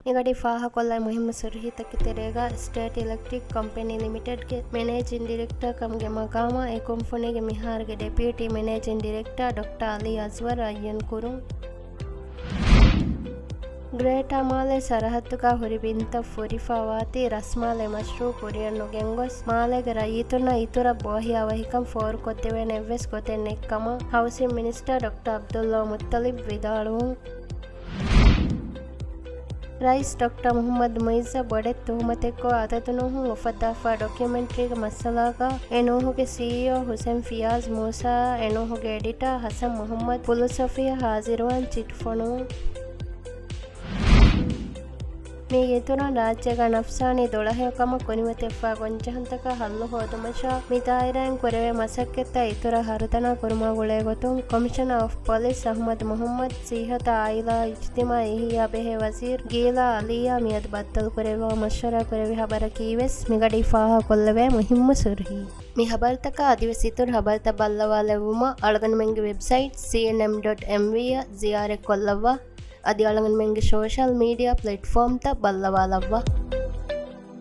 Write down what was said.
ಇಗಡಿ ಫಾಹ ಕೊಲ್ಲ ಮುಹಿಮ್ಮ ಸುರಹಿತಕ್ಕೆ ತೆರೆಗ ಸ್ಟೇಟ್ ಎಲೆಕ್ಟ್ರಿಕ್ ಕಂಪನಿ ಲಿಮಿಟೆಡ್ಗೆ ಮ್ಯಾನೇಜಿಂಗ್ ಡೈರೆಕ್ಟರ್ ಕಮ್ಗೆ ಮಕಾಮ ಎ ಕಂಪನಿಗೆ ಮಿಹಾರ್ಗೆ deputy managing director doctor Ali Azwar ಅಯ್ಯನ್ ಕುರು ಗ್ರೇಟಾ ಮಾಲೆ ಸರಹದ್ದುಗ ಹುರಿಬಿಂತ ಫುರಿಫಾವಾತಿ ರಸ್ಮಾಲೆ ಮಶ್ರೂ ಕುರಿಯನ್ನು ಗೆಂಗೊಸ್ ಮಾಲೆಗೆ ರೈತುನ ಇತುರ ಬೋಹಿ ಅವಹಿಕಂ ಫೋರ್ ಕೊತ್ತೆವೆ ನೆವ್ವೆಸ್ ಕೊತೆನ್ನೆಕ್ಕಮ housing minister doctor Abdulla Muthalib ವಿದಾಳು ರೈಸ್ ಡಾಕ್ಟರ್ ಮುಹಮ್ಮದ್ ಮುಯಿಜಾ ಬೊಡೆ ತುಹುಮತೆಕ್ಕೋ ಅತತುನುಹು ಮುಫದ್ದಾಫಾ ಡಾಕ್ಯುಮೆಂಟ್ರಿಗೆ ಮಸಲಾಗ ಎನೂಹುಗೆ ಸಿಇಒ ಹುಸೇನ್ ಫಿಯಾಜ್ ಮೂಸಾ ಎನೂಹುಗೆ ಎಡಿಟರ್ ಹಸನ್ ಮುಹಮ್ಮದ್ ಫುಲುಸಫಿಯ ಹಾಜಿರುವನ್ ಚಿಟ್ಫೊಣು මේ යෙතුරන් ರಾಜ್ಯಗ ನಫ್ಸಾನಿ ದೊಳಹೆಕಮ ಕೊನಿವತೆಫ್ಫಾ ಗೊಂಜಹಂತಕ ಹಲ್ಲು ಹೋದುಮಶ ಮಿತಾಯಿರನ್ ಕೊರೆವೆ ಮಸಕ್ಕೆತ್ತ ಇತುರ ಹರತನ ಕುರುಮಗುಳೆ ಗೊತುಂ commissioner of police Ahmed Mohamed ಸಿಹತ ಆಯಿಲಾ ಇಜ್ತಿಮಾ ಇಹಿಯಾ ಬೆಹೆ ವಜೀರ್ ಗೀಲಾ ಅಲಿಯಾ ಮಿಯದ್ ಬತ್ತಲ್ ಕೊರೆವ ಮಶರ ಕೊರೆವೆ ಹಬರ ಕೀವೆಸ್ ಮಿಗಡಿ ಫಾಹ ಕೊಲ್ಲವೆ ಮುಹಿಮ್ಮ ಸುರ್ಹಿ ಮಿ ಹಬರ್ತಕ ಅದಿವಸಿತುರ್ ಹಬರ್ತ ಬಲ್ಲವಾಲೆವುಮ ಅಳಗನ ಮೆಂಗೆ ವೆಬ್ಸೈಟ್ cnm.mv ಜಿಯಾರೆ ಕೊಲ್ಲವ್ವ ಅದಿ ಅಳಗನ ಮೆಂಗೆ ಸೋಷಲ್ ಮೀಡಿಯಾ ಪ್ಲಾಟ್ಫಾರ್ಮ್ ತ ಬಲ್ಲವಾಲವ್ವ